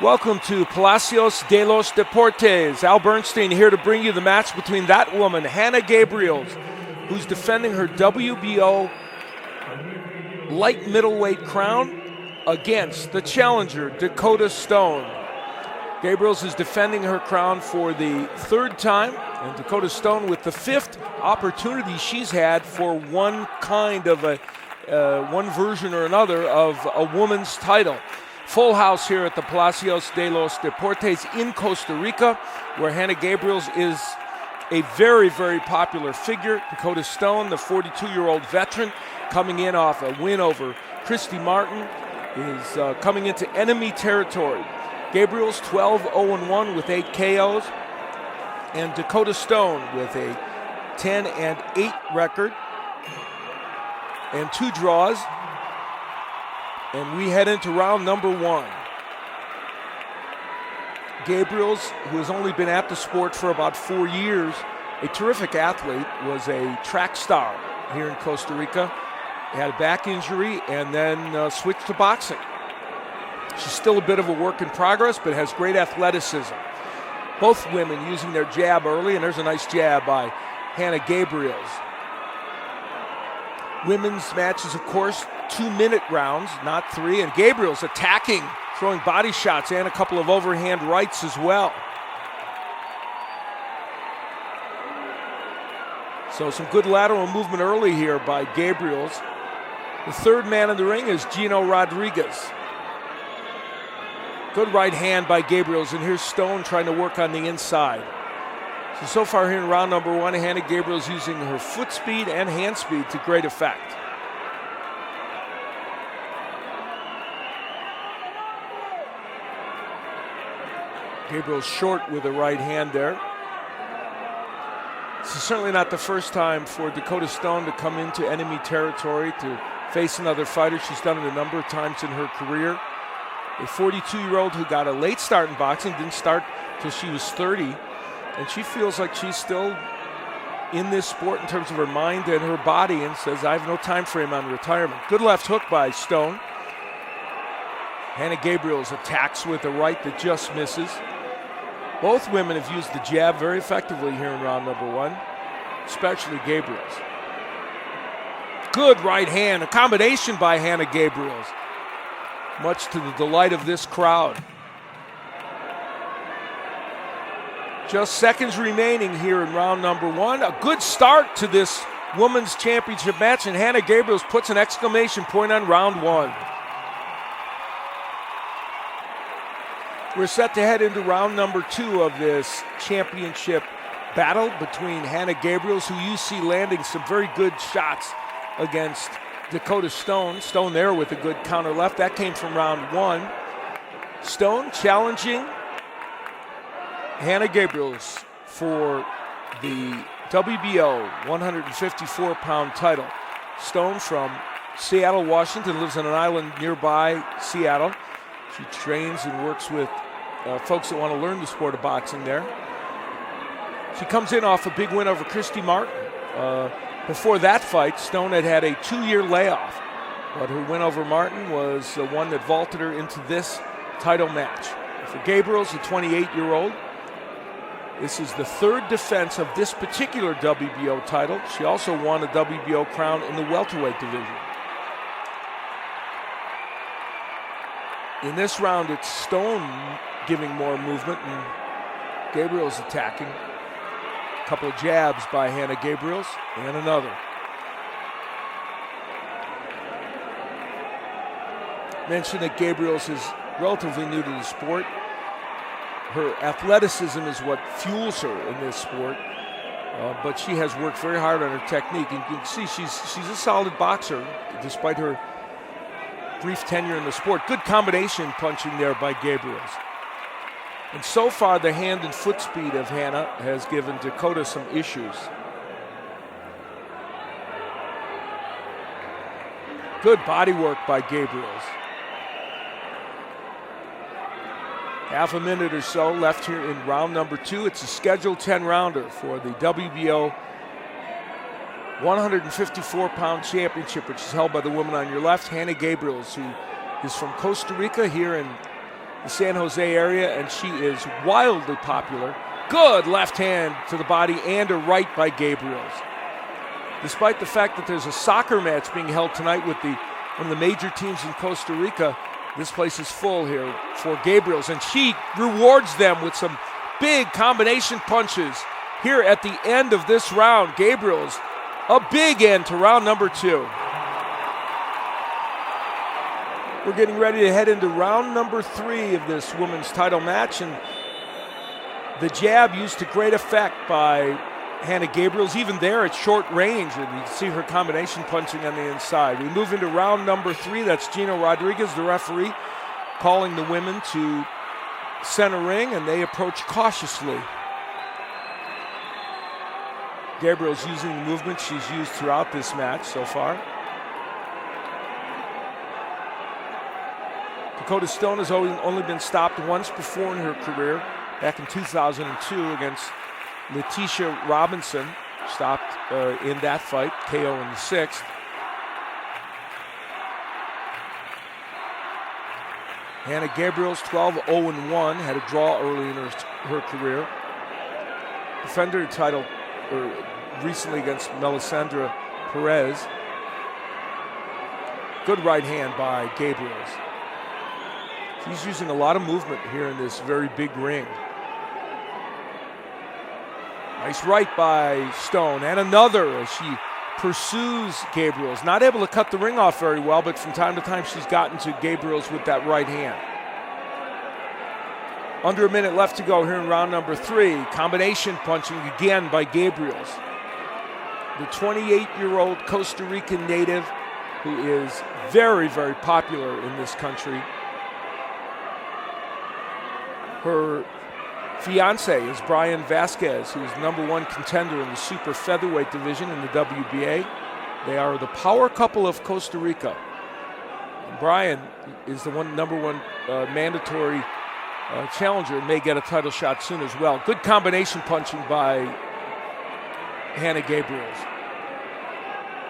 Welcome to Palacios de los Deportes. Al Bernstein here to bring you the match between that woman, Hanna Gabriels, who's defending her WBO light middleweight crown against the challenger, Dakota Stone. Gabriels is defending her crown for the third time, and Dakota Stone with the fifth opportunity she's had for one version or another of a woman's title. Full house here at the Palacios de los Deportes in Costa Rica, where Hanna Gabriels is a very, very popular figure. Dakota Stone, the 42-year-old veteran, coming in off a win over Christy Martin, is coming into enemy territory. Gabriels 12-0-1 with 8 KOs, and Dakota Stone with a 10-8 record and 2 draws. And we head into round number 1. Gabriels, who has only been at the sport for about 4 years, a terrific athlete, was a track star here in Costa Rica. Had a back injury and then switched to boxing. She's still a bit of a work in progress, but has great athleticism. Both women using their jab early, and there's a nice jab by Hanna Gabriels. Women's matches, of course, 2-minute rounds, not 3, and Gabriels attacking, throwing body shots and a couple of overhand rights as well. So some good lateral movement early here by Gabriels. The third man in the ring is Gino Rodriguez. Good right hand by Gabriels, and here's Stone trying to work on the inside. So far here in round number 1, Hanna Gabriels using her foot speed and hand speed to great effect. Gabriels short with the right hand there. This is certainly not the first time for Dakota Stone to come into enemy territory to face another fighter. She's done it a number of times in her career. A 42-year-old who got a late start in boxing, didn't start till she was 30. And she feels like she's still in this sport in terms of her mind and her body, and says, I have no time frame on retirement. Good left hook by Stone. Hanna Gabriels attacks with a right that just misses. Both women have used the jab very effectively here in round number 1, especially Gabriels. Good right hand, a combination by Hanna Gabriels, much to the delight of this crowd. Just seconds remaining here in round number 1. A good start to this women's championship match, and Hanna Gabriels puts an exclamation point on round 1. We're set to head into round number 2 of this championship battle between Hanna Gabriels, who you see landing some very good shots against Dakota Stone. Stone there with a good counter left. That came from round 1. Stone challenging Hanna Gabriels for the WBO 154-pound title. Stone from Seattle, Washington, lives on an island nearby Seattle. She trains and works with folks that want to learn the sport of boxing there. She comes in off a big win over Christy Martin. Before that fight, Stone had a 2-year layoff, but her win over Martin was one that vaulted her into this title match. For Gabriels, a 28-year-old, this is the 3rd defense of this particular WBO title. She also won a WBO crown in the welterweight division. In this round, it's Stone giving more movement, and Gabriel's attacking. A couple of jabs by Hanna Gabriels, and another. Mentioned that Gabriels is relatively new to the sport. Her athleticism is what fuels her in this sport, but she has worked very hard on her technique. And you can see she's a solid boxer, despite her brief tenure in the sport. Good combination punching there by Gabriels. And so far, the hand and foot speed of Hanna has given Dakota some issues. Good body work by Gabriels. Half a minute or so left here in round number 2. It's a scheduled 10-rounder for the WBO 154-pound championship, which is held by the woman on your left, Hanna Gabriels, who is from Costa Rica here in the San Jose area, and she is wildly popular. Good left hand to the body and a right by Gabriels. Despite the fact that there's a soccer match being held tonight with one of the major teams in Costa Rica, this place is full here for Gabriels, and she rewards them with some big combination punches here at the end of this round. Gabriels, a big end to round number 2. We're getting ready to head into round number 3 of this women's title match, and the jab used to great effect by Hanna Gabriels, even there at short range, and you can see her combination punching on the inside. We move into round number 3. That's Gino Rodriguez, the referee, calling the women to center ring, and they approach cautiously. Gabriel's using the movement she's used throughout this match so far. Dakota Stone has only been stopped once before in her career, back in 2002 against Leticia Robinson, stopped in that fight, KO in the 6th. Hanna Gabriels 12-0-1, had a draw early in her career. Defended her title recently against Melisandre Perez. Good right hand by Gabriels. She's using a lot of movement here in this very big ring. Nice right by Stone, and another as she pursues Gabriels. Not able to cut the ring off very well, but from time to time she's gotten to Gabriels with that right hand. Under a minute left to go here in round number 3. Combination punching again by Gabriels. The 28-year-old Costa Rican native who is very, very popular in this country. Her fiance is Brian Vasquez, who's #1 contender in the super featherweight division in the WBA. They are the power couple of Costa Rica. And Brian is the #1 mandatory challenger and may get a title shot soon as well. Good combination punching by Hanna Gabriels.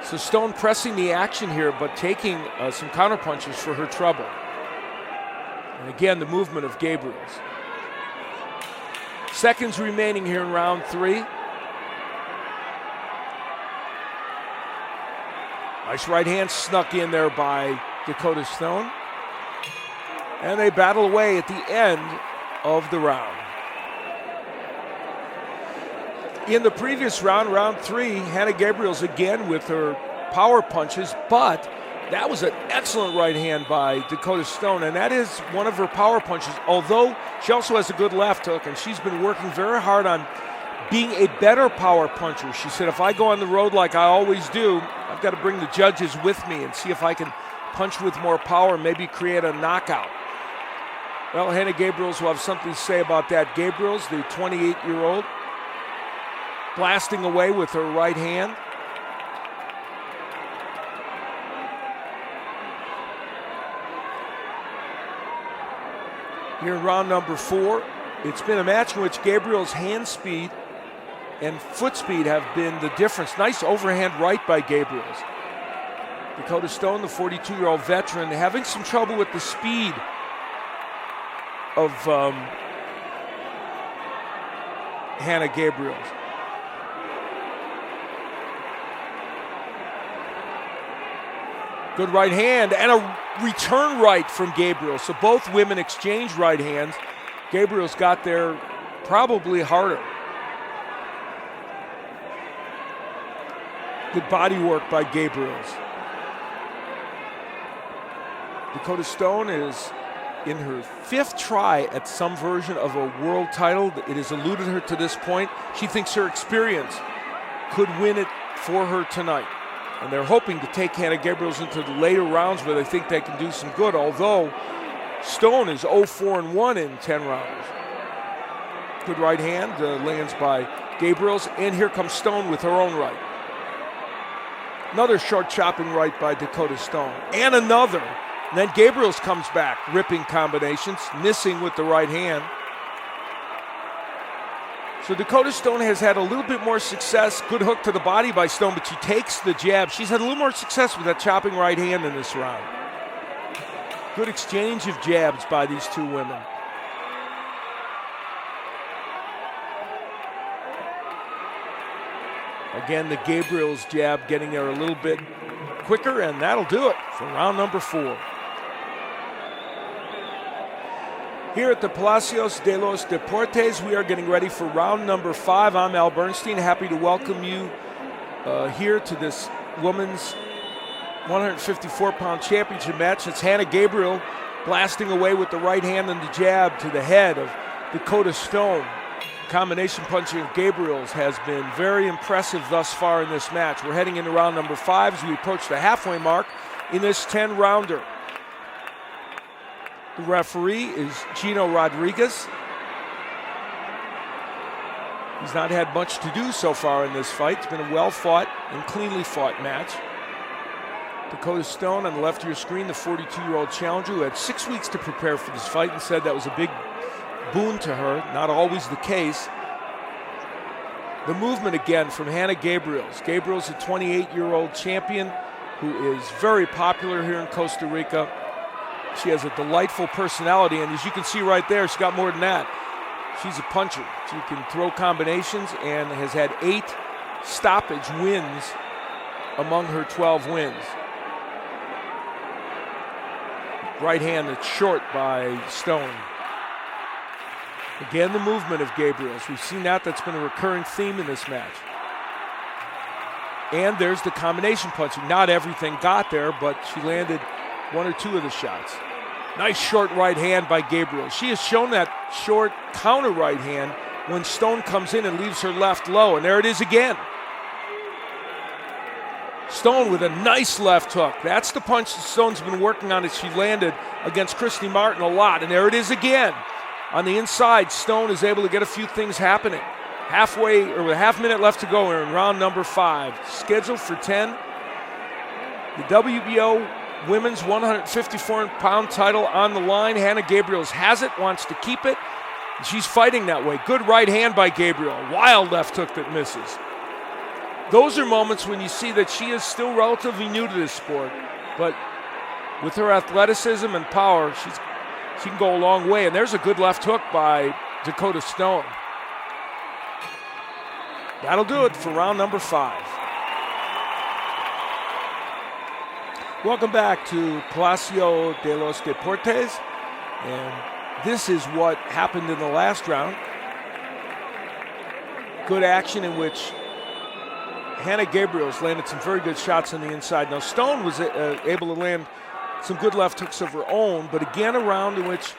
So Stone pressing the action here, but taking some counter punches for her trouble. And again, the movement of Gabriels. Seconds remaining here in round 3. Nice right hand snuck in there by Dakota Stone. And they battle away at the end of the round. In the previous round, round 3, Hanna Gabriels again with her power punches, but that was an excellent right hand by Dakota Stone, and that is one of her power punches, although she also has a good left hook, and she's been working very hard on being a better power puncher. She said, if I go on the road like I always do, I've got to bring the judges with me and see if I can punch with more power, maybe create a knockout. Well, Hanna Gabriels will have something to say about that. Gabriels, the 28-year-old, blasting away with her right hand. Here in round number 4, it's been a match in which Gabriel's hand speed and foot speed have been the difference. Nice overhand right by Gabriels. Dakota Stone, the 42-year-old veteran, having some trouble with the speed of Hanna Gabriels. Good right hand and a return right from Gabriel. So both women exchange right hands. Gabriel's got there probably harder. Good body work by Gabriels. Dakota Stone is in her 5th try at some version of a world title. It has eluded her to this point. She thinks her experience could win it for her tonight. And they're hoping to take Hanna Gabriels into the later rounds where they think they can do some good, although Stone is 0-4-1 in 10 rounds. Good right hand lands by Gabriels, and here comes Stone with her own right. Another short chopping right by Dakota Stone, and another. And then Gabriels comes back, ripping combinations, missing with the right hand. So Dakota Stone has had a little bit more success. Good hook to the body by Stone, but she takes the jab. She's had a little more success with that chopping right hand in this round. Good exchange of jabs by these two women. Again, the Gabriels jab getting there a little bit quicker, and that'll do it for round number 4. Here at the Palacios de los Deportes, we are getting ready for round number 5. I'm Al Bernstein, happy to welcome you here to this women's 154-pound championship match. It's Hanna Gabriel blasting away with the right hand and the jab to the head of Dakota Stone. Combination punching of Gabriels has been very impressive thus far in this match. We're heading into round number 5 as we approach the halfway mark in this 10-rounder. The referee is Gino Rodriguez. He's not had much to do so far in this fight. It's been a well-fought and cleanly fought match. Dakota Stone on the left of your screen, the 42-year-old challenger who had 6 weeks to prepare for this fight and said that was a big boon to her. Not always the case. The movement again from Hanna Gabriels. Gabriels, a 28-year-old champion who is very popular here in Costa Rica. She has a delightful personality, and as you can see right there, she's got more than that. She's a puncher. She can throw combinations and has had 8 stoppage wins among her 12 wins. Right hand that's short by Stone. Again, the movement of Gabriels. We've seen that. That's been a recurring theme in this match. And there's the combination punching. Not everything got there, but she landed 1 or 2 of the shots. Nice short right hand by Gabriel. She has shown that short counter right hand when Stone comes in and leaves her left low. And there it is again. Stone with a nice left hook. That's the punch that Stone's been working on as she landed against Christy Martin a lot. And there it is again. On the inside, Stone is able to get a few things happening. Halfway, or with a half minute left to go, we're in round number 5. Scheduled for 10. The WBO women's 154-pound title on the line. Hanna Gabriels has it, wants to keep it. And she's fighting that way. Good right hand by Gabriel. Wild left hook that misses. Those are moments when you see that she is still relatively new to this sport. But with her athleticism and power, she can go a long way. And there's a good left hook by Dakota Stone. That'll do it for round number 5. Welcome back to Palacio de los Deportes. And this is what happened in the last round. Good action in which Hanna Gabriels landed some very good shots on the inside. Now Stone was able to land some good left hooks of her own, but again a round in which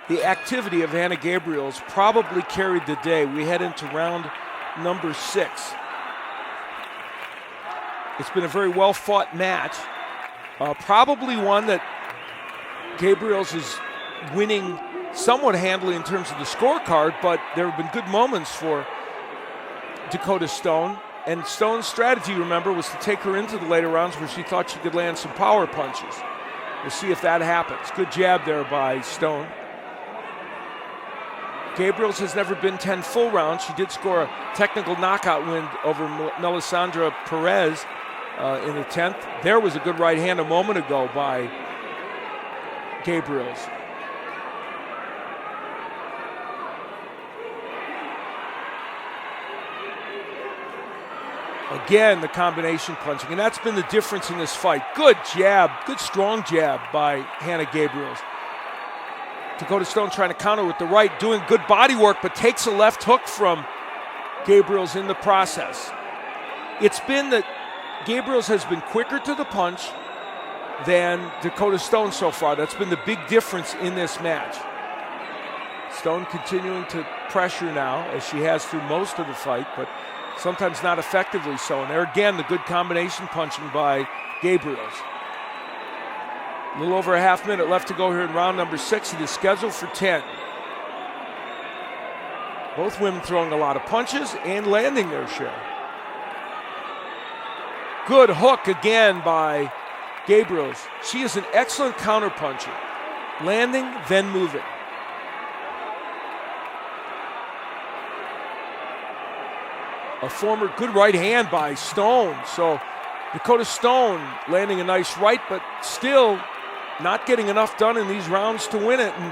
the activity of Hanna Gabriels probably carried the day. We head into round number 6. It's been a very well-fought match. Probably one that Gabriels is winning somewhat handily in terms of the scorecard, but there have been good moments for Dakota Stone. And Stone's strategy, remember, was to take her into the later rounds where she thought she could land some power punches. We'll see if that happens. Good jab there by Stone. Gabriels has never been 10 full rounds. She did score a technical knockout win over Melisandre Perez in the 10th. There was a good right hand a moment ago by Gabriels. Again, the combination punching, and that's been the difference in this fight. Good jab, good strong jab by Hanna Gabriels. Dakota Stone trying to counter with the right, doing good body work, but takes a left hook from Gabriels in the process. It's been that Gabriels has been quicker to the punch than Dakota Stone so far. That's been the big difference in this match. Stone continuing to pressure now, as she has through most of the fight, but sometimes not effectively so. And there again, the good combination punching by Gabriels. A little over a half minute left to go here in round number 6. It is scheduled for 10. Both women throwing a lot of punches and landing their share. Good hook again by Gabriels. She is an excellent counter puncher. Landing, then moving. A former good right hand by Stone. So Dakota Stone landing a nice right, but still not getting enough done in these rounds to win it. And